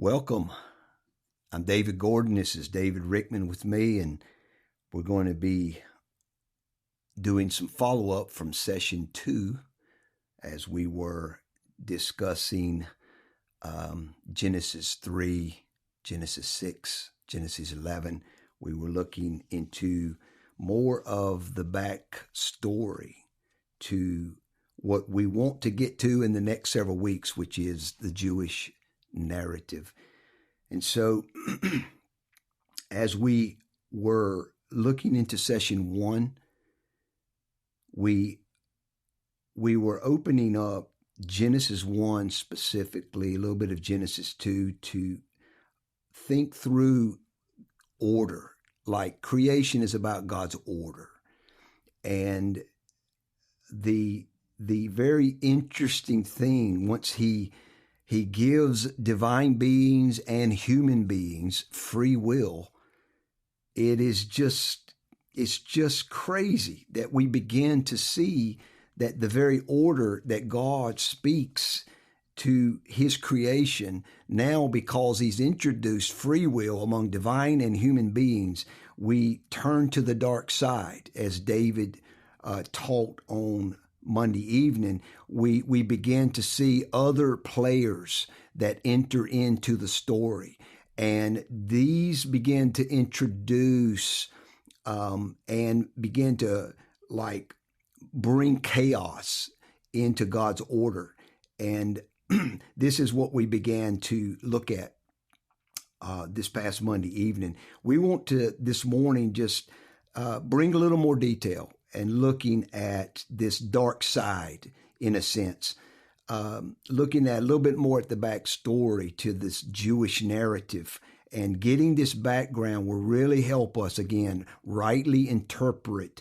Welcome. I'm David Gordon. This is David Rickman with me, and we're going to be doing some follow-up from session 2 as we were discussing Genesis 3, Genesis 6, Genesis 11. We were looking into more of the back story to what we want to get to in the next several weeks, which is the Jewish narrative. And so as we were looking into session 1, we were opening up Genesis 1 specifically, a little bit of Genesis 2, to think through order. Like creation is about God's order. And the very interesting thing, once he gives divine beings and human beings free will, it's just crazy that we begin to see that the very order that God speaks to his creation, now because he's introduced free will among divine and human beings, we turn to the dark side. As David taught on Monday evening, we began to see other players that enter into the story. And these began to introduce and begin to bring chaos into God's order. And this is what we began to look at this past Monday evening. We want to this morning just bring a little more detail and looking at this dark side, in a sense, looking at a little bit more at the backstory to this Jewish narrative, and getting this background will really help us, again, rightly interpret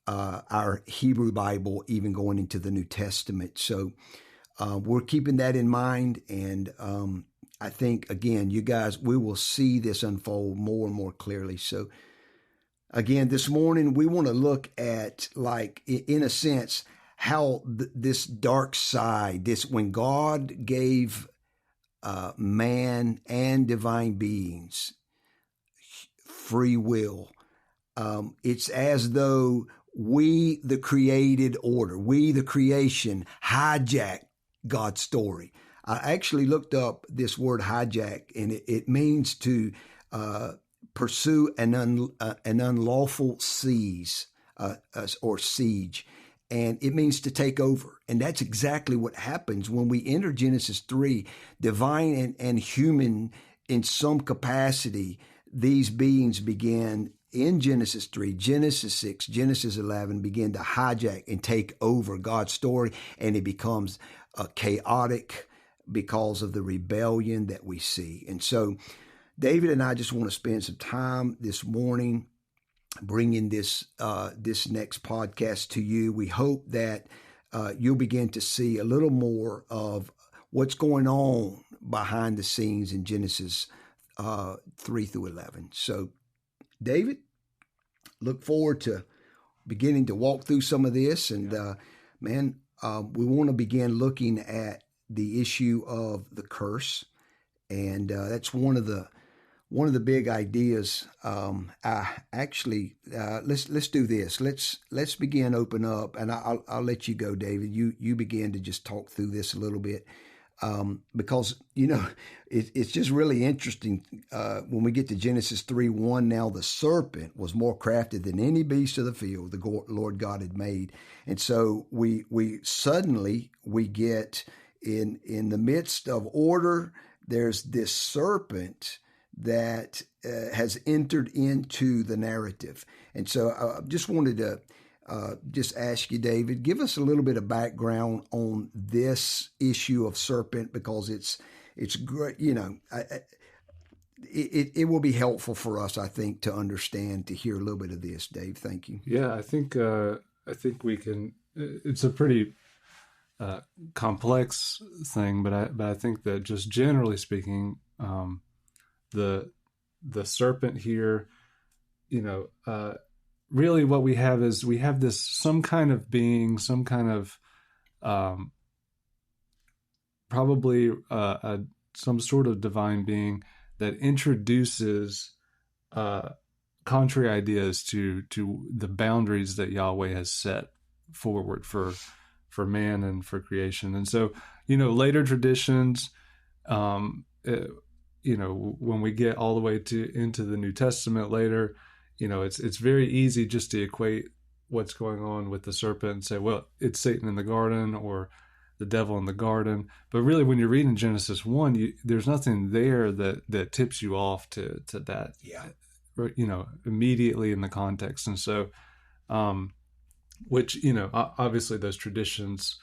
our Hebrew Bible, even going into the New Testament. So we're keeping that in mind, and I think, again, you guys, we will see this unfold more and more clearly. So again, this morning, we want to look at, in a sense, how this dark side, when God gave man and divine beings free will, it's as though we, the created order, we, the creation, hijack God's story. I actually looked up this word hijack, and it means to pursue an unlawful seize or siege, and it means to take over. And that's exactly what happens when we enter Genesis 3. Divine and human, in some capacity, these beings began in Genesis 3, Genesis 6, Genesis 11, begin to hijack and take over God's story, and it becomes chaotic because of the rebellion that we see. And so David and I just want to spend some time this morning bringing this next podcast to you. We hope that you'll begin to see a little more of what's going on behind the scenes in Genesis 3 through 11. So, David, look forward to beginning to walk through some of this. And, we want to begin looking at the issue of the curse. And that's one of the big ideas. Let's do this. Let's begin open up, and I'll let you go, David. You begin to just talk through this a little bit, because it's just really interesting when we get to Genesis 3:1. Now the serpent was more crafty than any beast of the field the Lord God had made, and so we suddenly get in the midst of order. There's this serpent that has entered into the narrative. And so I just wanted to just ask you, David, give us a little bit of background on this issue of serpent, because it's great. It will be helpful for us, I think, to understand, to hear a little bit of this. Dave, thank you. Yeah, I think we can. It's a pretty complex thing, but I think that just generally speaking, the serpent here, really what we have is this some kind of being, some kind of probably some sort of divine being that introduces contrary ideas to the boundaries that Yahweh has set forward for man and for creation. And so, later traditions, when we get all the way into the New Testament later, it's very easy just to equate what's going on with the serpent and say, well, it's Satan in the garden or the devil in the garden. But really, when you're reading Genesis 1, there's nothing there that tips you off to that, immediately in the context. And so, which, obviously those traditions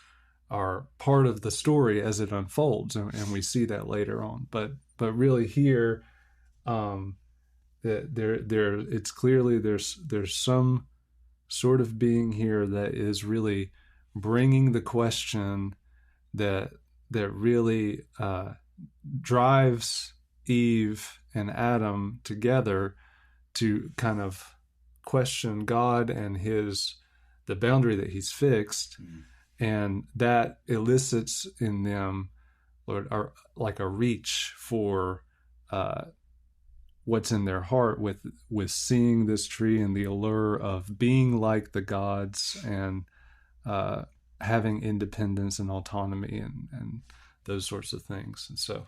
are part of the story as it unfolds, and we see that later on. But really here, it's clearly there's some sort of being here that is really bringing the question that really drives Eve and Adam together to kind of question God and the boundary that he's fixed. And that elicits in them, Lord, like a reach for what's in their heart with seeing this tree and the allure of being like the gods and having independence and autonomy and those sorts of things. And so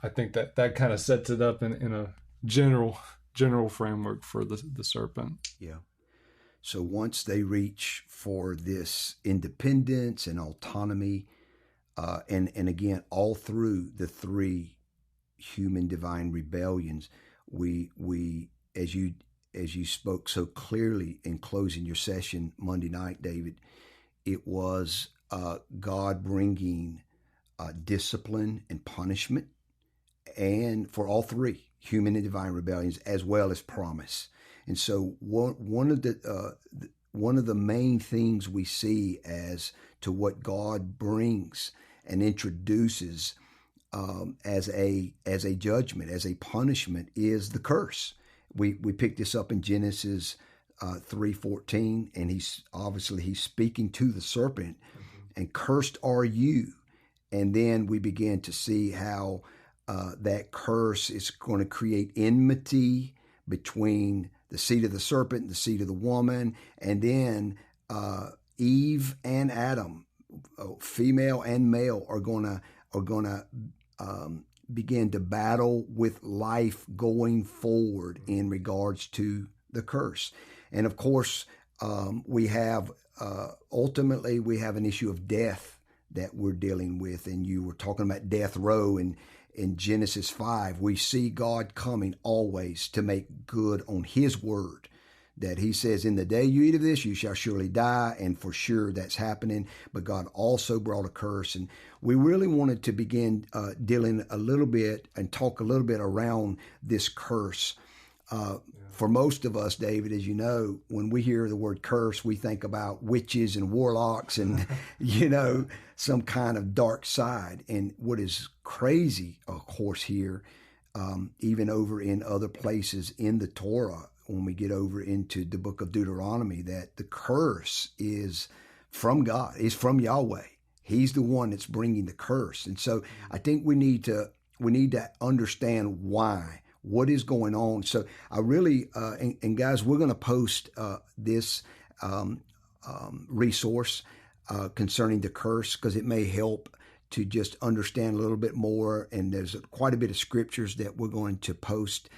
I think that kind of sets it up in a general framework for the serpent. Yeah. So once they reach for this independence and autonomy, and again, all through the three human divine rebellions, we as you spoke so clearly in closing your session Monday night, David, it was God bringing discipline and punishment, and for all three human and divine rebellions, as well as promise. And so one of the main things we see as to what God brings and introduces as a judgment, as a punishment, is the curse. We picked this up in Genesis 3:14, and he's speaking to the serpent, and cursed are you. And then we began to see how that curse is going to create enmity between the seed of the serpent and the seed of the woman, and then Eve and Adam, female and male, are gonna begin to battle with life going forward in regards to the curse. And of course, we have ultimately an issue of death that we're dealing with. And you were talking about death row in Genesis 5. We see God coming always to make good on his word, that he says, in the day you eat of this, you shall surely die. And for sure that's happening. But God also brought a curse. And we really wanted to begin dealing a little bit and talk a little bit around this curse. For most of us, David, as you know, when we hear the word curse, we think about witches and warlocks and, some kind of dark side. And what is crazy, of course, here, even over in other places in the Torah, when we get over into the book of Deuteronomy, that the curse is from God, is from Yahweh. He's the one that's bringing the curse. And so I think we need to understand why. What is going on? So I really, and guys, we're going to post this resource concerning the curse, because it may help to just understand a little bit more. And there's quite a bit of scriptures that we're going to post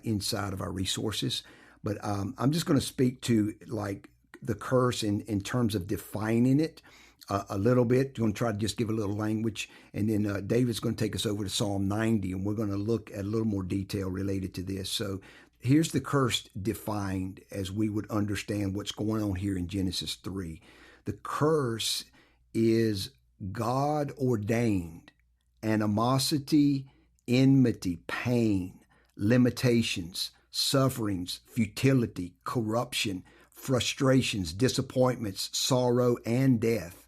inside of our resources. But I'm just going to speak to like the curse in terms of defining it a little bit. I'm going to try to just give a little language, and then David's going to take us over to Psalm 90, and we're going to look at a little more detail related to this. So here's the curse defined as we would understand what's going on here in Genesis 3. The curse is God-ordained animosity, enmity, pain, limitations, sufferings, futility, corruption, frustrations, disappointments, sorrow, and death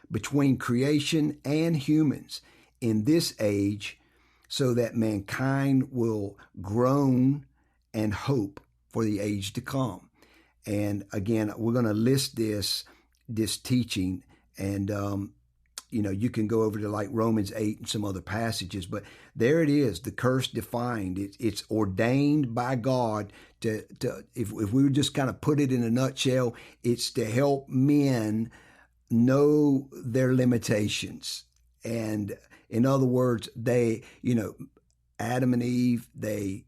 between creation and humans in this age, so that mankind will groan and hope for the age to come. And again, we're going to list this teaching, and you can go over to like Romans 8 and some other passages, but there it is, the curse defined. It's ordained by God to if we would just kind of put it in a nutshell, it's to help men know their limitations. And in other words, they, Adam and Eve, they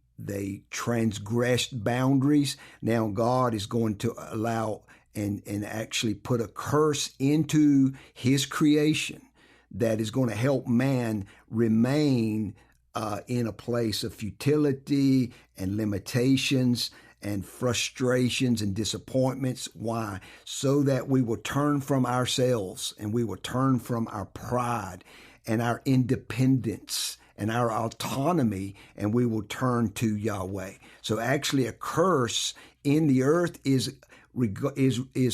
transgressed boundaries. Now God is going to allow and actually put a curse into his creation that is going to help man remain in a place of futility and limitations and frustrations and disappointments. Why? So that we will turn from ourselves and we will turn from our pride and our independence and our autonomy, and we will turn to Yahweh. So actually a curse in the earth is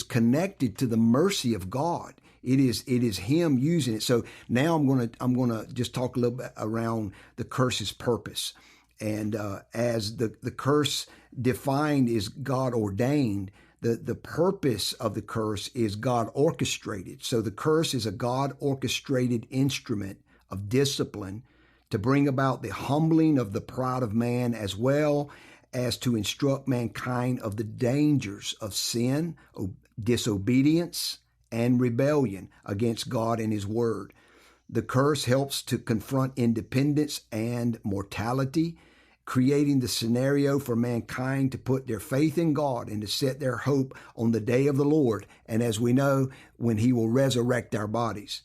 connected to the mercy of God. It is him using it. So now I'm gonna just talk a little bit around the curse's purpose. And as the curse defined is God ordained, the purpose of the curse is God orchestrated. So the curse is a God orchestrated instrument of discipline to bring about the humbling of the pride of man, as well as to instruct mankind of the dangers of sin, disobedience, and rebellion against God and his word. The curse helps to confront independence and mortality, creating the scenario for mankind to put their faith in God and to set their hope on the day of the Lord, and as we know, when he will resurrect our bodies.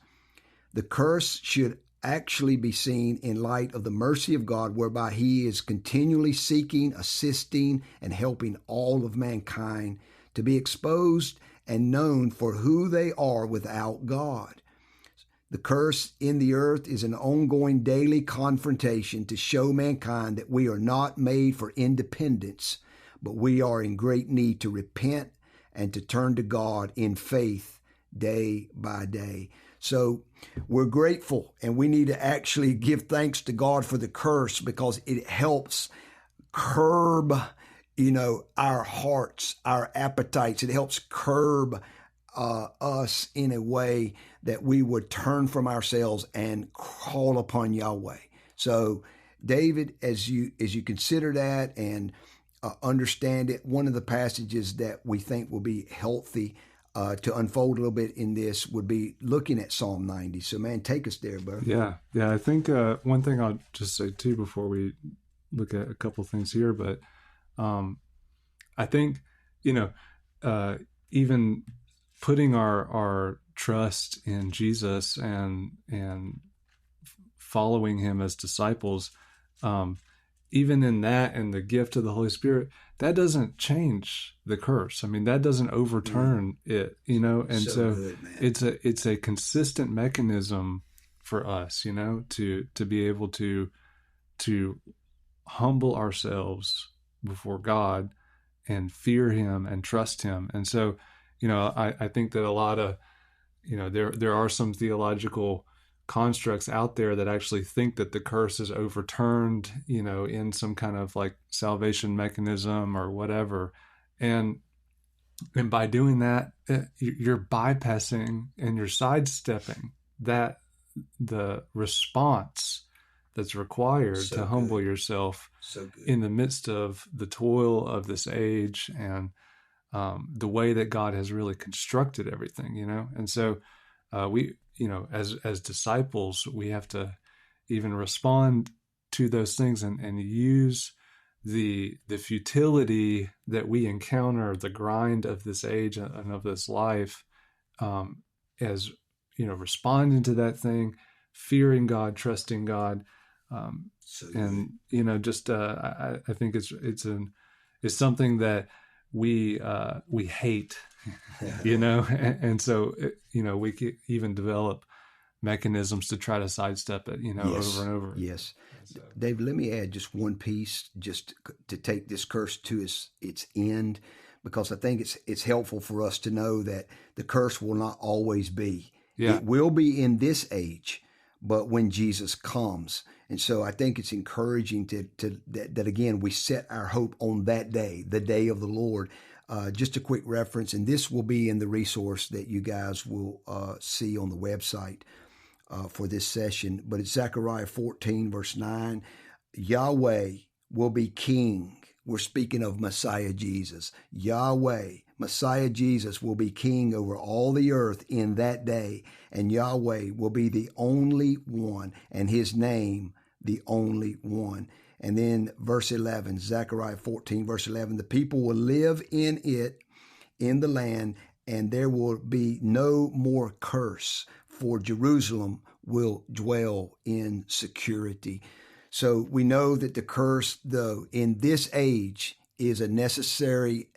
The curse should actually be seen in light of the mercy of God, whereby he is continually seeking, assisting, and helping all of mankind to be exposed and known for who they are without God. The curse in the earth is an ongoing daily confrontation to show mankind that we are not made for independence, but we are in great need to repent and to turn to God in faith day by day. So we're grateful, and we need to actually give thanks to God for the curse, because it helps curb, our hearts, our appetites. It helps curb us in a way that we would turn from ourselves and call upon Yahweh. So David, as you consider that and understand it, one of the passages that we think will be healthy to unfold a little bit in this would be looking at Psalm 90. So, man, take us there, bro. Yeah. I think one thing I'll just say, too, before we look at a couple things here, but I think, even putting our trust in Jesus and following him as disciples, even in that and the gift of the Holy Spirit, that doesn't change the curse. I mean, that doesn't overturn it, and so good, it's a consistent mechanism for us, to be able to humble ourselves before God and fear him and trust him. And so, I think that a lot of, there are some theological constructs out there that actually think that the curse is overturned, in some kind of like salvation mechanism or whatever. And by doing that, you're bypassing and you're sidestepping that the response that's required to humble yourself in the midst of the toil of this age and the way that God has really constructed everything, And so we, as disciples, we have to even respond to those things and use the futility that we encounter, the grind of this age and of this life, as, responding to that thing, fearing God, trusting God. And, I think it's something that we hate, and so, we could even develop mechanisms to try to sidestep it, yes. over and over. Yes. So, Dave, let me add just one piece just to take this curse to its end, because I think it's helpful for us to know that the curse will not always be. Yeah. It will be in this age, but when Jesus comes. And so I think it's encouraging that again, we set our hope on that day, the day of the Lord. Just a quick reference, and this will be in the resource that you guys will see on the website. for this session, but it's Zechariah 14, verse 9. Yahweh will be king. We're speaking of Messiah Jesus. Yahweh, Messiah Jesus, will be king over all the earth in that day, and Yahweh will be the only one, and his name the only one. And then verse 11, Zechariah 14, verse 11, the people will live in it, in the land, and there will be no more curse, for Jerusalem will dwell in security. So we know that the curse, though, in this age is a necessary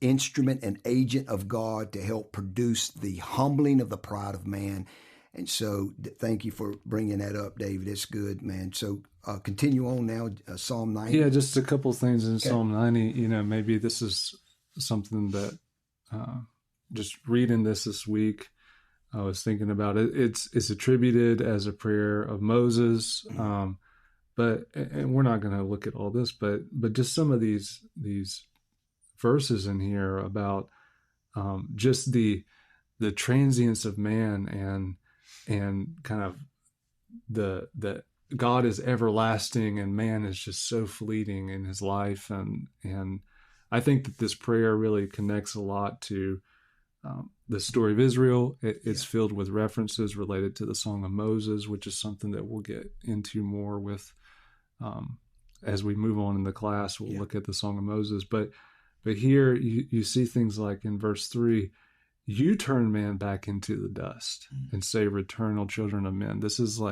instrument and agent of God to help produce the humbling of the pride of man. And so thank you for bringing that up, David. It's good, man. So continue on now, Psalm 90. Yeah, just a couple of things in Psalm 90. Maybe this is something that just reading this week, I was thinking about it. It's attributed as a prayer of Moses, but we're not going to look at all this, but just some of these verses in here about just the transience of man and kind of the God is everlasting and man is just so fleeting in his life, and I think that this prayer really connects a lot to the story of Israel. It's filled with references related to the Song of Moses, which is something that we'll get into more with as we move on in the class. We'll look at the Song of Moses, but here you see things like in verse 3, you turn man back into the dust and say, return, O children of men. This is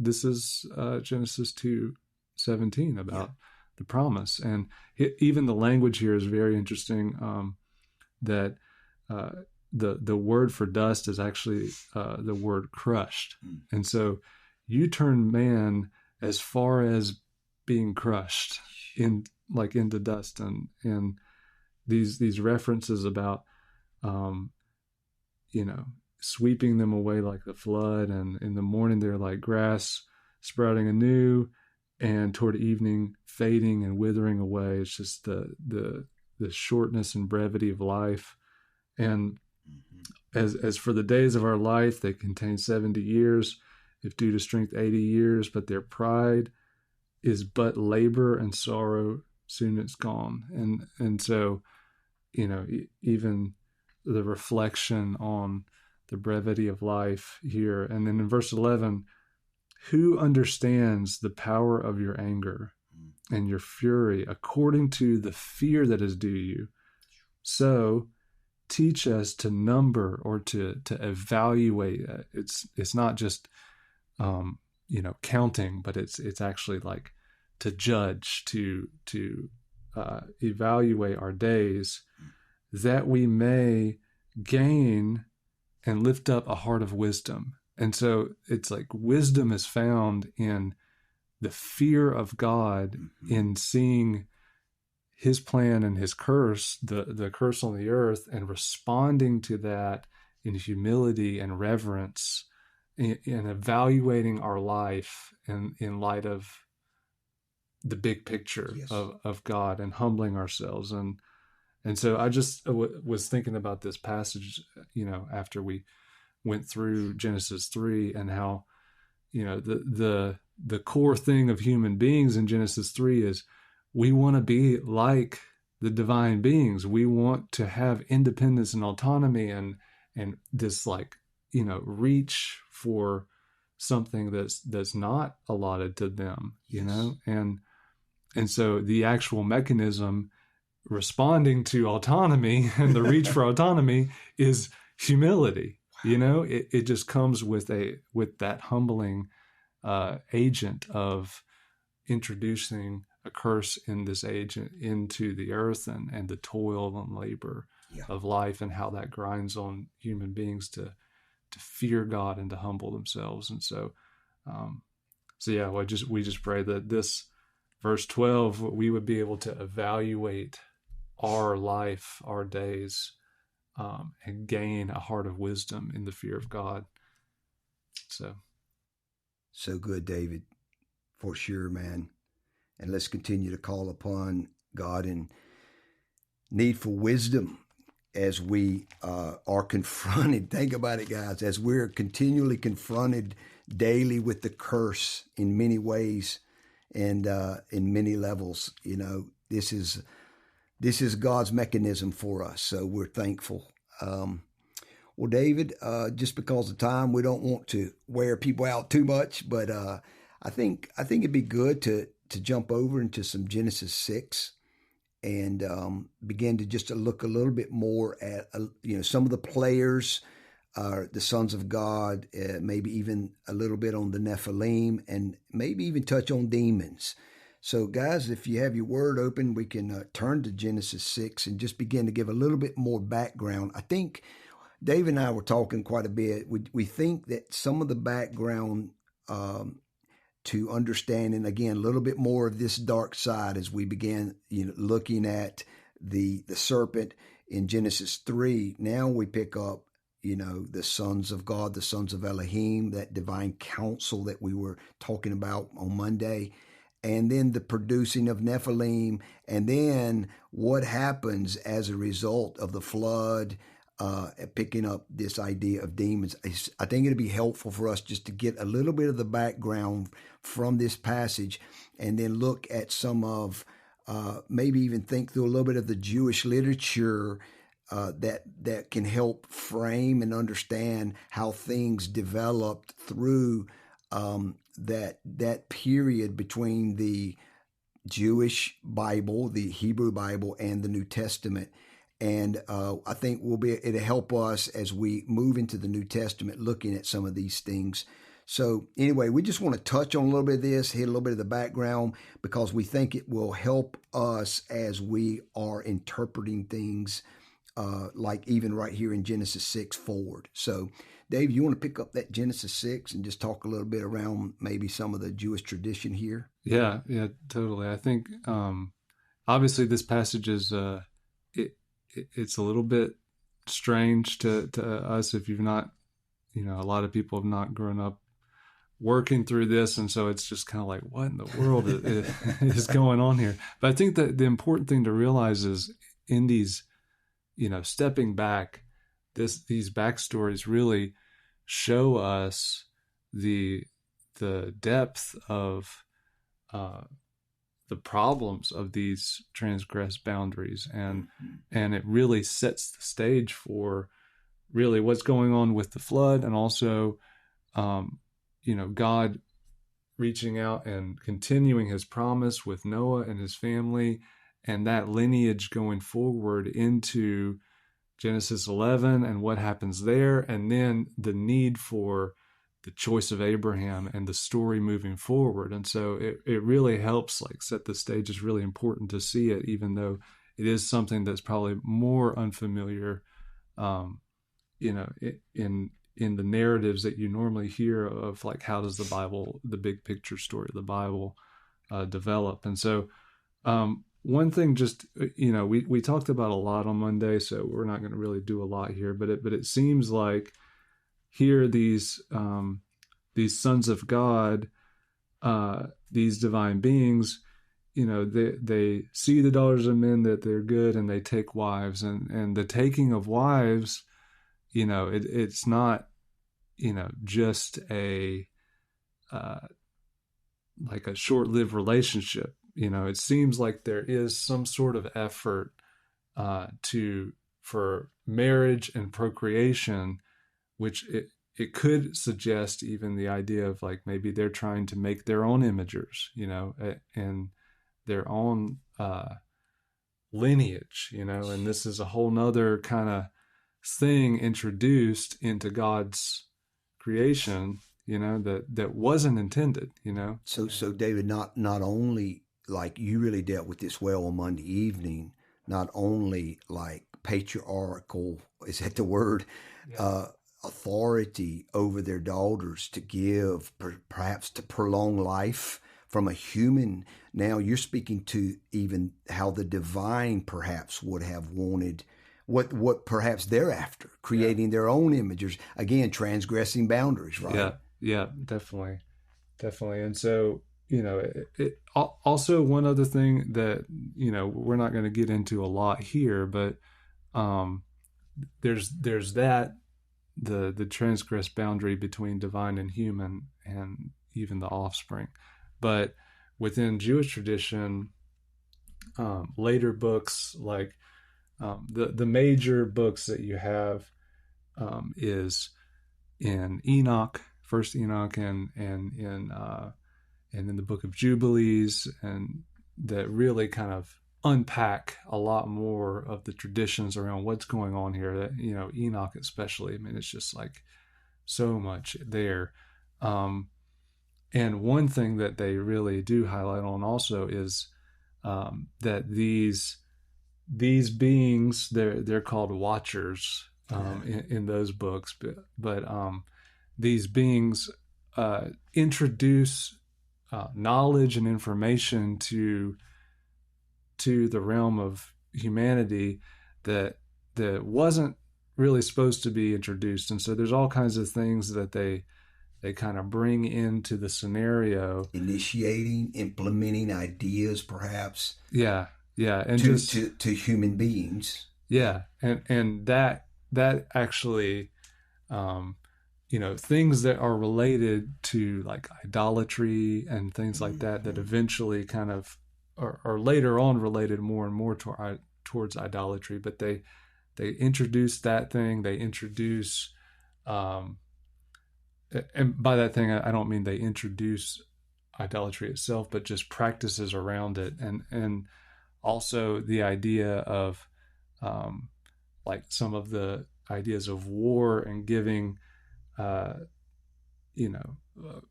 Genesis 2:17 about the promise. And even the language here is very interesting, that the word for dust is actually the word crushed. And so you turn man as far as being crushed into dust, and these references about sweeping them away like the flood, and in the morning they're like grass sprouting anew, and toward evening fading and withering away. It's just the shortness and brevity of life. And as for the days of our life, they contain 70 years, if due to strength 80 years, but their pride is but labor and sorrow, soon it's gone. And so, even the reflection on the brevity of life here. And then in verse 11, who understands the power of your anger and your fury according to the fear that is due you? So teach us to number or to evaluate. It's not just, counting, but it's actually like to judge, to evaluate our days, that we may gain and lift up a heart of wisdom. And so it's like wisdom is found in the fear of God, in seeing his plan and his curse, the curse on the earth, and responding to that in humility and reverence, in evaluating our life in light of the big picture of God, and humbling ourselves. And so I just was thinking about this passage, after we went through Genesis 3, and how, the core thing of human beings in Genesis 3 is we want to be like the divine beings. We want to have independence and autonomy and this reach for something that's not allotted to them, and so the actual mechanism responding to autonomy and the reach for autonomy is humility. It just comes with that humbling agent of introducing a curse in this age into the earth, and the toil and labor of life, and how that grinds on human beings to fear God and to humble themselves. And so we just pray that this verse 12, we would be able to evaluate our life, our days, and gain a heart of wisdom in the fear of God. So good, David, for sure, man. And let's continue to call upon God in needful wisdom as we are confronted. Think about it, guys, as we're continually confronted daily with the curse in many ways and in many levels. This is God's mechanism for us, so we're thankful. Well, David, just because of time, we don't want to wear people out too much, but I think it'd be good to jump over into some Genesis 6 and begin to just look a little bit more at some of the players, the sons of God, maybe even a little bit on the Nephilim, and maybe even touch on demons. So, guys, if you have your word open, we can turn to Genesis 6 and just begin to give a little bit more background. I think Dave and I were talking quite a bit. We think that some of the background to understanding, again, a little bit more of this dark side as we began looking at the serpent in Genesis 3. Now we pick up, the sons of God, the sons of Elohim, that divine counsel that we were talking about on Monday. And then the producing of Nephilim, and then what happens as a result of the flood, picking up this idea of demons. I think it'd be helpful for us just to get a little bit of the background from this passage, and then look at some of, maybe even think through a little bit of the Jewish literature that can help frame and understand how things developed through that period between the Jewish Bible, the Hebrew Bible, and the New Testament. And I think it'll help us as we move into the New Testament, looking at some of these things. So anyway, we just want to touch on a little bit of this, hit a little bit of the background, because we think it will help us as we are interpreting things, like even right here in Genesis 6 forward. So Dave, you want to pick up that Genesis 6 and just talk a little bit around maybe some of the Jewish tradition here? Yeah, totally. I think obviously this passage is it's a little bit strange to us if you've not, a lot of people have not grown up working through this, and so it's just kind of like, what in the world is going on here? But I think that the important thing to realize is in these, stepping back, these backstories really show us the depth of the problems of these transgressed boundaries, and it really sets the stage for really what's going on with the flood, and also God reaching out and continuing his promise with Noah and his family, and that lineage going forward into Genesis 11 and what happens there, and then the need for the choice of Abraham and the story moving forward. And so it really helps set the stage. It's really important to see it, even though it is something that's probably more unfamiliar, in the narratives that you normally hear of, how does the Bible, the big picture story of the Bible, develop. And so one thing, just, we talked about a lot on Monday, so we're not going to really do a lot here, but it seems like here these sons of God, these divine beings, they see the daughters of men that they're good, and they take wives, and the taking of wives, it's not, just a like a short-lived relationship. It seems like there is some sort of effort for marriage and procreation, which it could suggest even the idea of maybe they're trying to make their own imagers, and their own lineage, and this is a whole nother kind of thing introduced into God's creation, that wasn't intended, So David, not only you really dealt with this well on Monday evening, not only patriarchal, is that the word? Yeah. Authority over their daughters to give, perhaps to prolong life from a human. Now you're speaking to even how the divine perhaps would have wanted, what perhaps they're after, creating their own images, again, transgressing boundaries, right? Yeah, definitely. And so, also one other thing that, we're not going to get into a lot here, but there's that, the transgressed boundary between divine and human. and even the offspring. But within Jewish tradition, later books like the major books that you have is in Enoch, First Enoch, and in the Book of Jubilees, and that really kind of unpack a lot more of the traditions around what's going on here. That, you know, Enoch especially, I mean, it's just like so much there. And one thing that they really do highlight on also is that these beings, they're called watchers in those books, but these beings introduce knowledge and information to the realm of humanity that wasn't really supposed to be introduced. And so there's all kinds of things that they kind of bring into the scenario, initiating, implementing ideas, perhaps. Yeah, and to human beings. Yeah, and that actually, you know, things that are related to like idolatry and things like that eventually kind of are later on related more and more towards idolatry. But they introduce that thing. They introduce, and by that thing I don't mean they introduce idolatry itself, but just practices around it, and also the idea of like some of the ideas of war and giving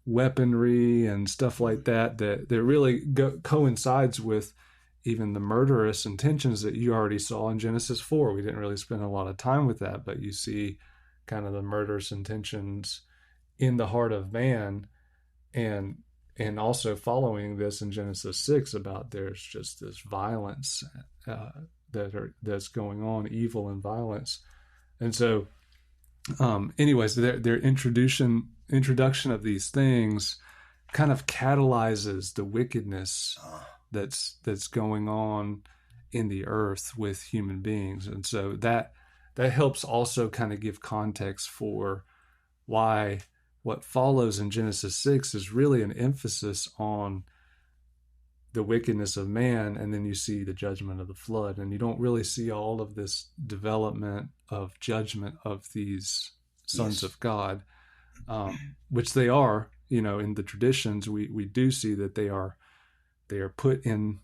weaponry and stuff like that really coincides with even the murderous intentions that you already saw in Genesis 4. We didn't really spend a lot of time with that, but you see kind of the murderous intentions in the heart of man, and also following this in Genesis 6 about there's just this violence that's going on, evil and violence. And so anyways, their introduction of these things kind of catalyzes the wickedness that's going on in the earth with human beings. And so that helps also kind of give context for why what follows in Genesis 6 is really an emphasis on the wickedness of man, and then you see the judgment of the flood, and you don't really see all of this development of judgment of these sons of God, which they are. You know, in the traditions, we do see that they are put in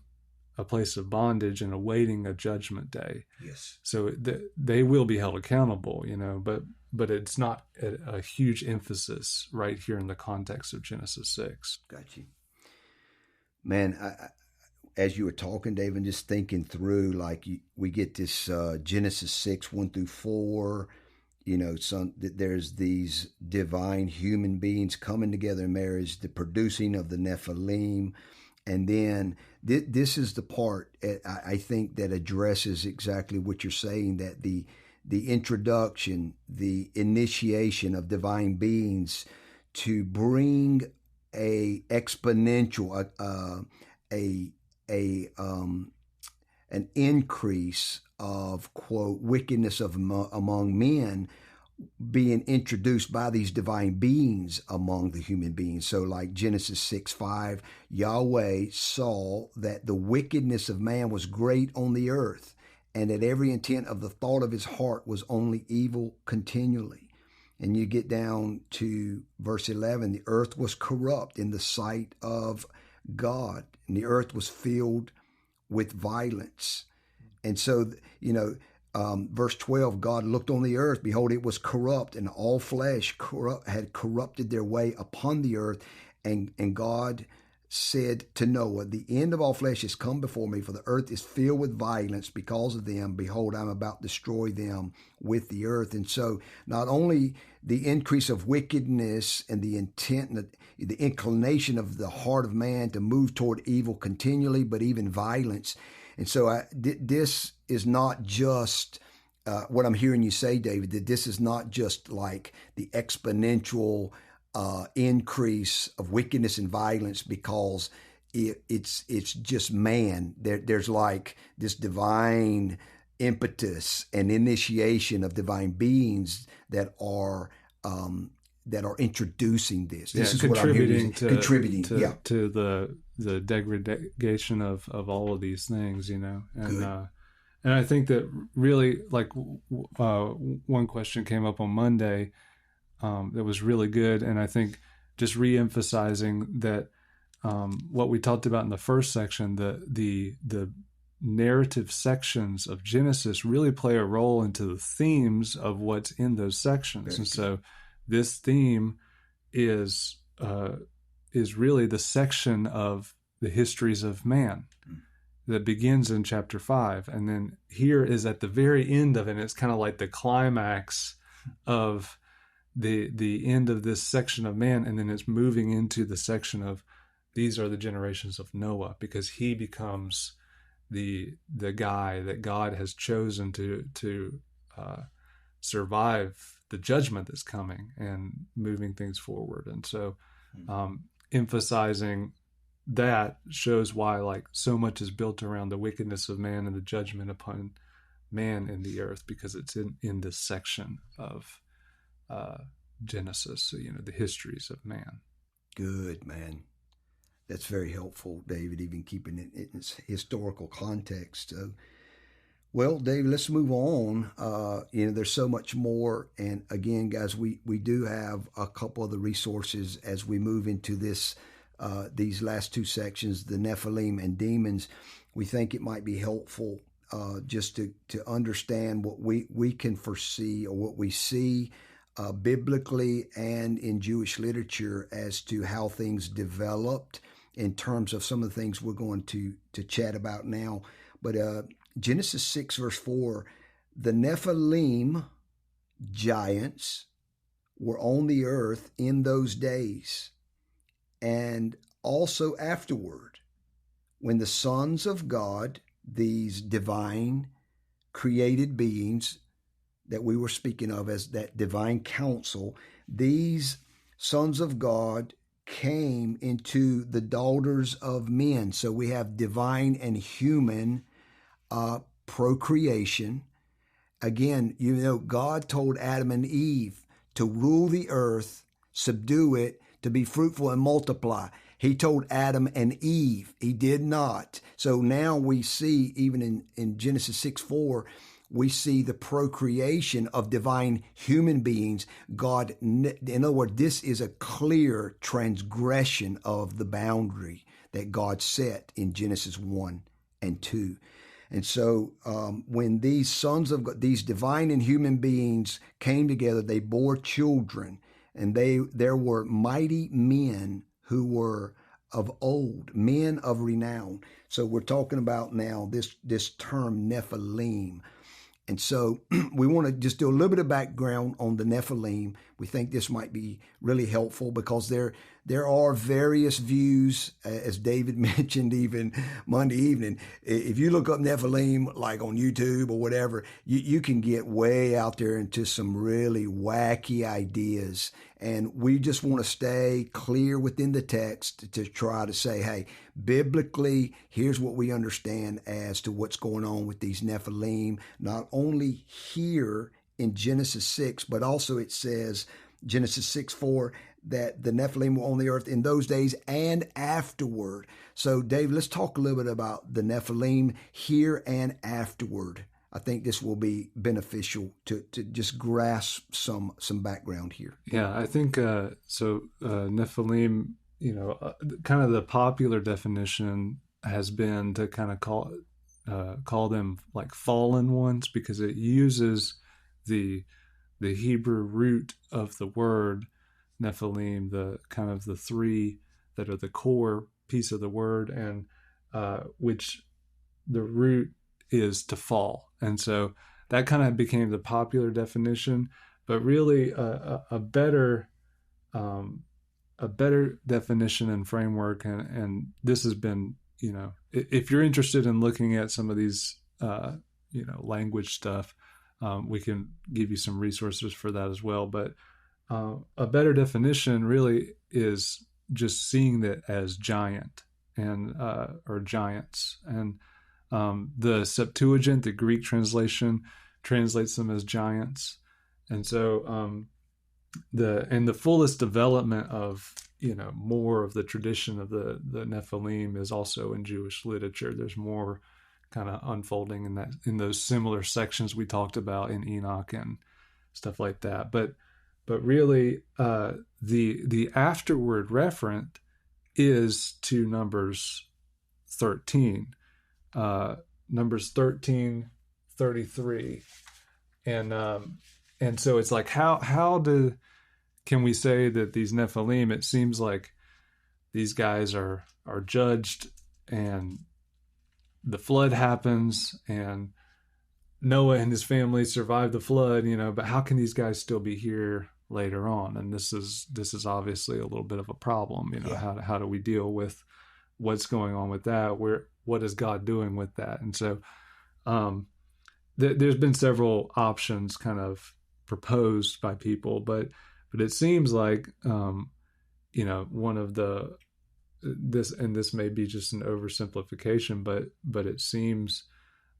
a place of bondage and awaiting a judgment day. Yes. So they will be held accountable, you know, but it's not a huge emphasis right here in the context of Genesis 6. Got you. Man, as you were talking, David, just thinking through, like we get this Genesis 6, 1 through 4, you know, there's these divine human beings coming together in marriage, the producing of the Nephilim. And then this is the part I think that addresses exactly what you're saying, that the introduction, the initiation of divine beings to bring a exponential, an increase of, quote, wickedness among men being introduced by these divine beings among the human beings. So like Genesis 6:5, Yahweh saw that the wickedness of man was great on the earth, and that every intent of the thought of his heart was only evil continually. And you get down to verse 11, the earth was corrupt in the sight of God, and the earth was filled with violence. And so, you know, verse 12, God looked on the earth, behold, it was corrupt, and all flesh had corrupted their way upon the earth. And God said to Noah, the end of all flesh has come before me, for the earth is filled with violence because of them. Behold, I'm about to destroy them with the earth. And so not only the increase of wickedness and the intent and the inclination of the heart of man to move toward evil continually, but even violence. And so this is not just what I'm hearing you say, David, that this is not just like the exponential increase of wickedness and violence because it's just man. There's like this divine impetus and initiation of divine beings that are that are introducing this. Yeah, This is what I'm hearing. Contributing to the degradation of all of these things, and and I think that really, like, one question came up on Monday that was really good, and I think just re-emphasizing that what we talked about in the first section, the narrative sections of Genesis really play a role into the themes of what's in those sections. And so this theme is really the section of the histories of man that begins in chapter 5. And then here is at the very end of it, and it's kind of like the climax of the end of this section of man. And then it's moving into the section of these are the generations of Noah, because he becomes the guy that God has chosen to survive the judgment that's coming and moving things forward. And so emphasizing that shows why, like, so much is built around the wickedness of man and the judgment upon man in the earth, because it's in this section of Genesis. So, the histories of man. Good, man. That's very helpful, David, even keeping it in its historical context. Well, David, let's move on. There's so much more. And again, guys, we do have a couple of the resources as we move into these last two sections, the Nephilim and demons. We think it might be helpful just to understand what we can foresee, or what we see biblically and in Jewish literature as to how things developed in terms of some of the things we're going to chat about now. But Genesis 6, verse 4, the Nephilim giants were on the earth in those days, and also afterward, when the sons of God, these divine created beings that we were speaking of as that divine council, these sons of God came into the daughters of men. So we have divine and human procreation. Again, God told Adam and Eve to rule the earth, subdue it, to be fruitful and multiply. He told Adam and Eve. He did not. So now we see, even in Genesis 6:4, we see the procreation of divine human beings. God, in other words, this is a clear transgression of the boundary that God set in Genesis 1 and 2. And so when these sons of God, these divine and human beings came together, they bore children, and there were mighty men who were of old, men of renown. So we're talking about now this term Nephilim. And so we want to just do a little bit of background on the Nephilim. We think this might be really helpful because there are various views, as David mentioned even Monday evening. If you look up Nephilim, like on YouTube or whatever, you can get way out there into some really wacky ideas. And we just want to stay clear within the text to try to say, hey, biblically, here's what we understand as to what's going on with these Nephilim, not only here in Genesis 6, but also it says, Genesis 6:4, that the Nephilim were on the earth in those days and afterward. So, Dave, let's talk a little bit about the Nephilim here and afterward. I think this will be beneficial to just grasp some background here. Yeah, I think Nephilim, kind of the popular definition has been to kind of call them like fallen ones, because it uses the Hebrew root of the word Nephilim, the kind of the three that are the core piece of the word, and which the root is to fall. And so that kind of became the popular definition, but really a better definition and framework. And this has been, if you're interested in looking at some of these, language stuff, we can give you some resources for that as well. But a better definition really is just seeing that as giant and or giants. And the Septuagint, the Greek translation, translates them as giants. And so the fullest development of, more of the tradition of the Nephilim is also in Jewish literature. There's more kind of unfolding in those similar sections we talked about in Enoch and stuff like that. But really, the afterward referent is to Numbers 13, Numbers 13:33, and so it's like can we say that these Nephilim? It seems like these guys are judged, and the flood happens, and Noah and his family survived the flood, but how can these guys still be here later on? And this is obviously a little bit of a problem. How do we deal with what's going on with that? What is God doing with that? And so there's been several options kind of proposed by people, but it seems like one of this may be just an oversimplification, but it seems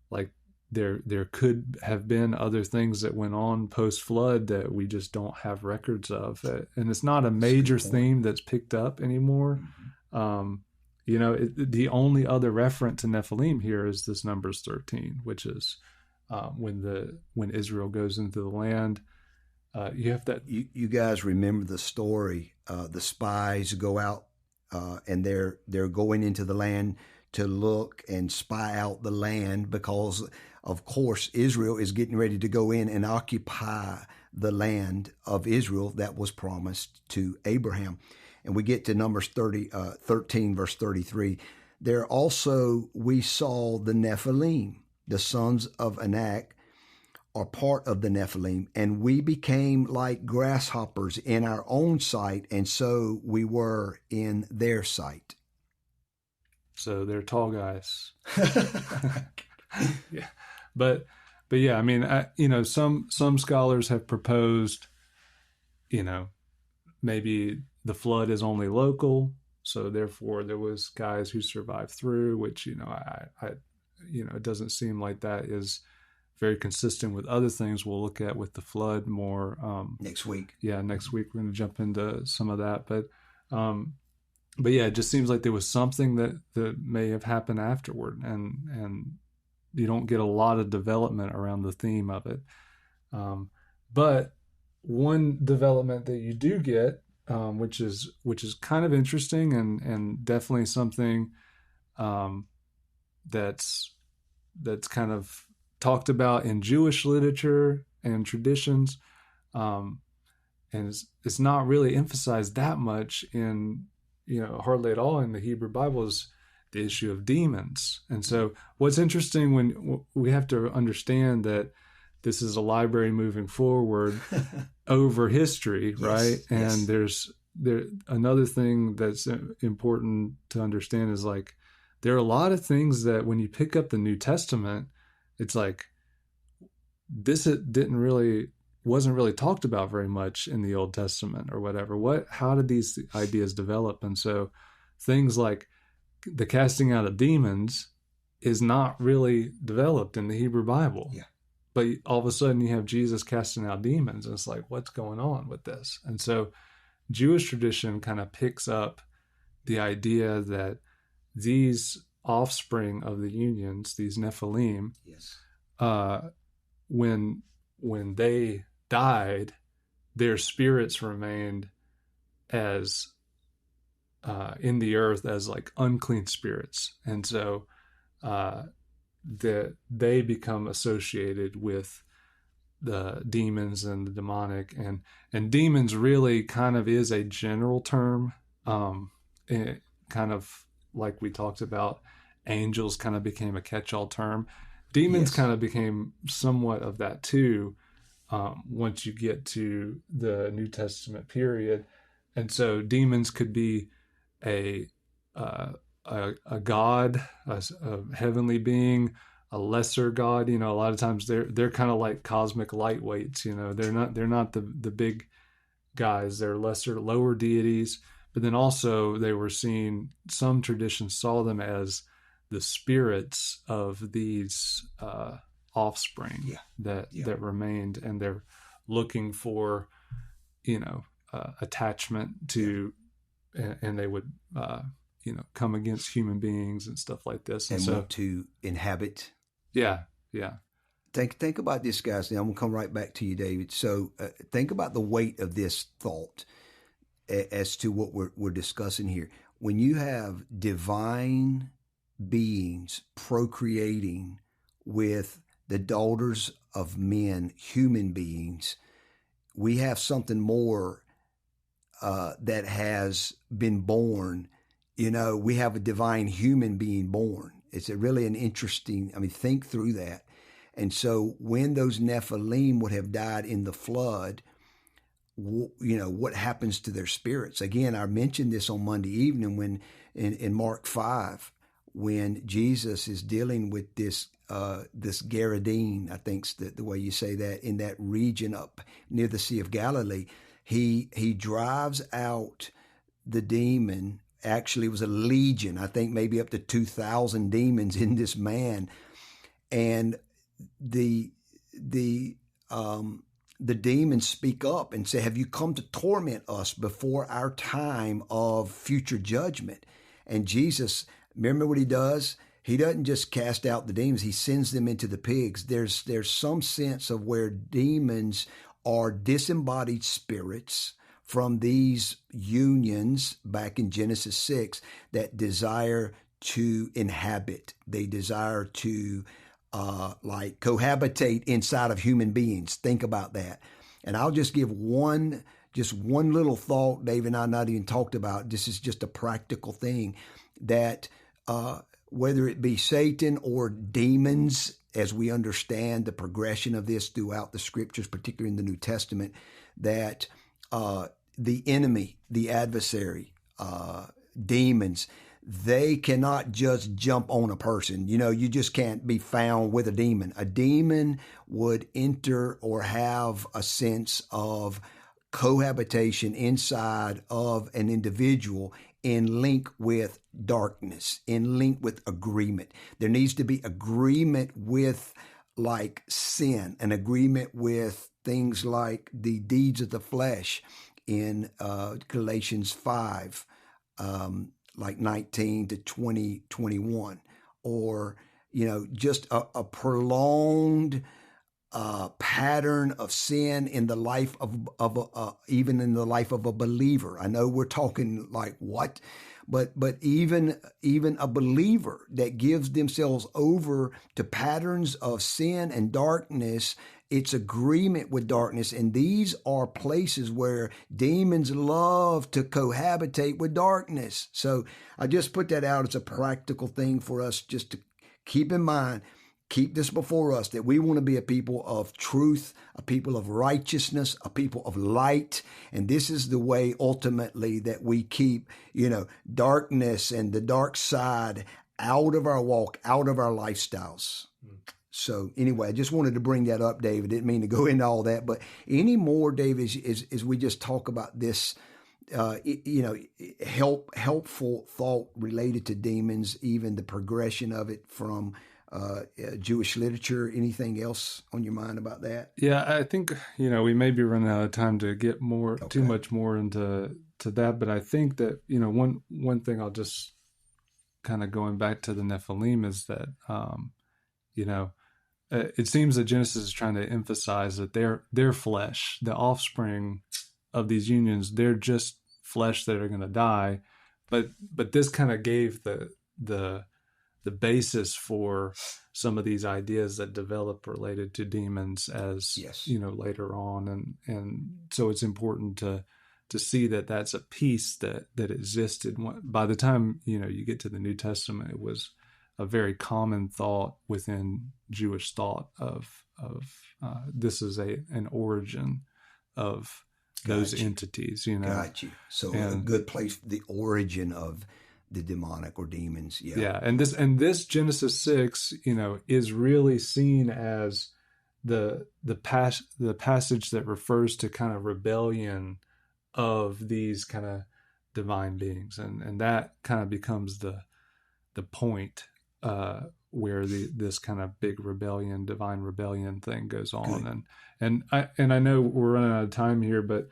like there could have been other things that went on post flood that we just don't have records of, and it's not a major theme that's picked up anymore. The only other reference to Nephilim here is this Numbers 13, which is when Israel goes into the land. You have that. You guys remember the story? The spies go out and they're going into the land to look and spy out the land because, of course, Israel is getting ready to go in and occupy the land of Israel that was promised to Abraham. And we get to Numbers 13, verse 33. There also we saw the Nephilim, the sons of Anak, are part of the Nephilim, and we became like grasshoppers in our own sight, and so we were in their sight. So they're tall guys. Yeah, but yeah, I mean, some scholars have proposed, maybe the flood is only local, so therefore there was guys who survived through, which it doesn't seem like that is very consistent with other things we'll look at with the flood more next week. Yeah, next week we're going to jump into some of that, but yeah, it just seems like there was something that may have happened afterward, and you don't get a lot of development around the theme of it. But one development that you do get, which is kind of interesting and definitely something that's kind of talked about in Jewish literature and traditions, and it's not really emphasized that much in, hardly at all in the Hebrew Bible, is the issue of demons. And so what's interesting, when we have to understand that this is a library moving forward over history, yes, right? And there's another thing that's important to understand is, like, there are a lot of things that when you pick up the New Testament, it's like this wasn't really talked about very much in the Old Testament or whatever. How did these ideas develop? And so things like the casting out of demons is not really developed in the Hebrew Bible. Yeah. But all of a sudden you have Jesus casting out demons, and it's like, what's going on with this? And so Jewish tradition kind of picks up the idea that these offspring of the unions, these Nephilim, yes, when they died, their spirits remained as in the earth as like unclean spirits, and so they become associated with the demons and the demonic, and demons really kind of is a general term, kind of like we talked about. Angels kind of became a catch-all term. Demons, yes, kind of became somewhat of that too, once you get to the New Testament period. And so demons could be a god, a heavenly being, a lesser god. A lot of times they're kind of like cosmic lightweights. They're not the big guys. They're lower deities. But then also they were seen, some traditions saw them as the spirits of these offspring, that remained, and they're looking for attachment to, and they would, come against human beings and stuff like this. And so, want to inhabit. Yeah. Yeah. Think about this, guys. Now I'm going to come right back to you, David. So think about the weight of this thought as to what we're discussing here. When you have divine beings procreating with the daughters of men, human beings, we have something more that has been born. We have a divine human being born. It's really an interesting, think through that. And so when those Nephilim would have died in the flood, what happens to their spirits? Again, I mentioned this on Monday evening when in Mark 5, when Jesus is dealing with this Garadine, I think's the way you say that, in that region up near the Sea of Galilee. He drives out the demon. Actually, it was a legion. I think maybe up to 2,000 demons in this man, and the demons speak up and say, "Have you come to torment us before our time of future judgment?" And Jesus, remember what he does? He doesn't just cast out the demons; he sends them into the pigs. There's some sense of where demons are disembodied spirits from these unions back in Genesis 6 that desire to inhabit. They desire to cohabitate inside of human beings. Think about that. And I'll just give one little thought Dave and I not even talked about. This is just a practical thing that whether it be Satan or demons, as we understand the progression of this throughout the scriptures, particularly in the New Testament, that the enemy, the adversary, demons, they cannot just jump on a person. You just can't be found with a demon. A demon would enter or have a sense of cohabitation inside of an individual in link with darkness, in link with agreement. There needs to be agreement with like sin, an agreement with things like the deeds of the flesh in Galatians 5, like 19 to 20, 21, or, just a prolonged pattern of sin in the life of even in the life of a believer. I know we're talking like what, but even a believer that gives themselves over to patterns of sin and darkness, it's agreement with darkness. And these are places where demons love to cohabitate with darkness. So I just put that out as a practical thing for us just to keep in mind. Keep this before us, that we want to be a people of truth, a people of righteousness, a people of light. And this is the way ultimately that we keep, darkness and the dark side out of our walk, out of our lifestyles. So anyway, I just wanted to bring that up, David. Didn't mean to go into all that, but any more, David, as we just talk about this, helpful thought related to demons, even the progression of it from Jewish literature. Anything else on your mind about that? Yeah, I think, we may be running out of time to get too much more into that, but I think that, one thing I'll just kind of going back to the Nephilim is that, it seems that Genesis is trying to emphasize that their flesh, the offspring of these unions, they're just flesh that are going to die. But this kind of gave the basis for some of these ideas that develop related to demons as, yes, later on. And so it's important to see that that's a piece that existed. By the time, you get to the New Testament, it was a very common thought within Jewish thought of this is an origin of those entities, Got you. So a good place, the origin of the demonic or demons. Yeah. Yeah. And this Genesis 6, is really seen as the passage that refers to kind of rebellion of these kind of divine beings. And that kind of becomes the point where this kind of big divine rebellion thing goes on. Good. And I know we're running out of time here, but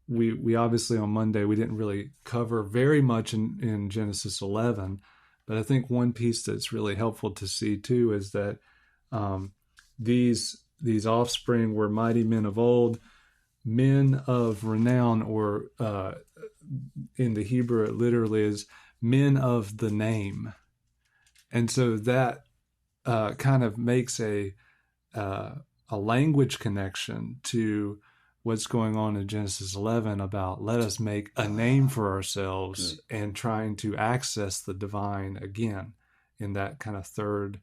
We obviously on Monday we didn't really cover very much in Genesis 11, but I think one piece that's really helpful to see too is that these offspring were mighty men of old, men of renown, or in the Hebrew it literally is men of the name, and so that kind of makes a language connection to what's going on in Genesis 11 about let us make a name for ourselves and trying to access the divine again in that kind of third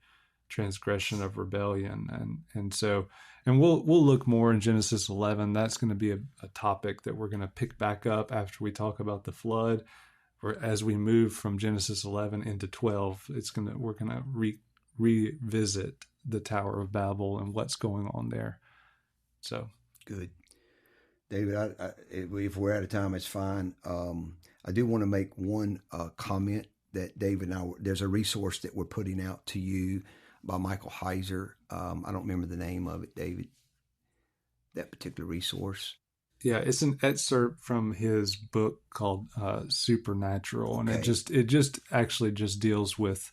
transgression of rebellion. And we'll look more in Genesis 11. That's going to be a topic that we're going to pick back up after we talk about the flood, or as we move from Genesis 11 into 12. We're going to revisit the Tower of Babel and what's going on there. So good. David, if we're out of time, it's fine. I do want to make one comment that David and I, there's a resource that we're putting out to you by Michael Heiser. I don't remember the name of it, David, that particular resource. Yeah, it's an excerpt from his book called Supernatural, and it just actually deals with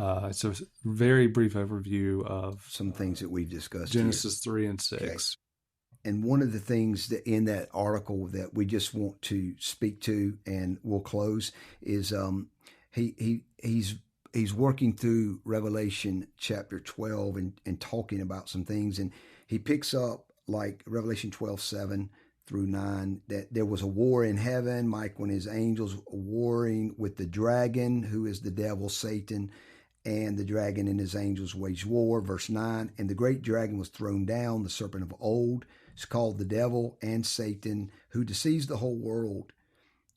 it's a very brief overview of some things that we've discussed, Genesis 3 and 6. Okay. And one of the things that in that article that we just want to speak to, and we'll close, is he's working through Revelation chapter 12 and talking about some things, and he picks up like Revelation 12:7 through 9, that there was a war in heaven, Mike, when his angels were warring with the dragon, who is the devil, Satan, and the dragon and his angels waged war. Verse 9, and the great dragon was thrown down, the serpent of old, is called the devil and Satan, who deceives the whole world.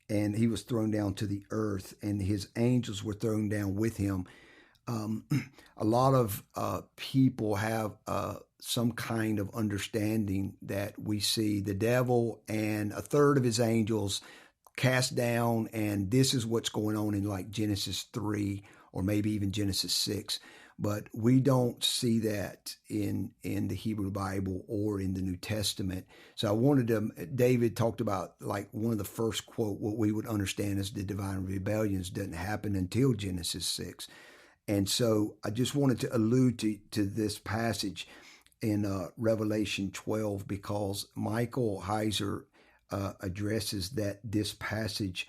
And he was thrown down to the earth, and his angels were thrown down with him. A lot of people have some kind of understanding that we see the devil and a third of his angels cast down, and this is what's going on in like Genesis 3 or maybe even Genesis 6. But we don't see that in the Hebrew Bible or in the New Testament. So I wanted to, David talked about like one of the first quote, what we would understand as the divine rebellions doesn't happen until Genesis 6. And so I just wanted to allude to this passage in Revelation 12, because Michael Heiser addresses this passage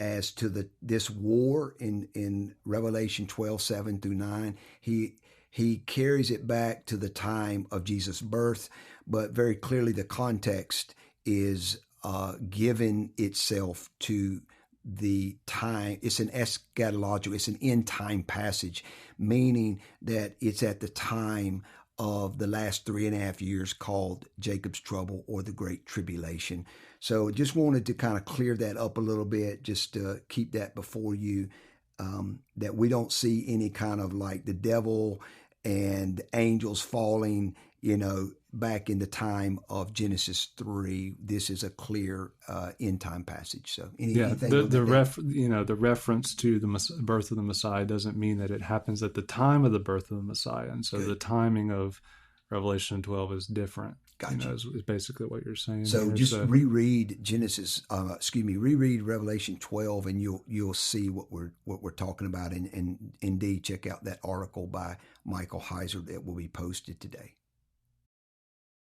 as to this war in Revelation 12:7 through 9. He carries it back to the time of Jesus' birth, but very clearly the context is given itself to the time. It's an eschatological, it's an end time passage, meaning that it's at the time of the last 3.5 years called Jacob's trouble or the Great Tribulation. So just wanted to kind of clear that up a little bit, just to keep that before you, that we don't see any kind of like the devil and angels falling, back in the time of Genesis 3. This is a clear end time passage. So the reference to the birth of the Messiah doesn't mean that it happens at the time of the birth of the Messiah, and so the timing of Revelation 12 is different. Gotcha. Is basically what you're saying. So just reread reread Revelation 12, and you'll see what we're talking about. And indeed, check out that article by Michael Heiser that will be posted today.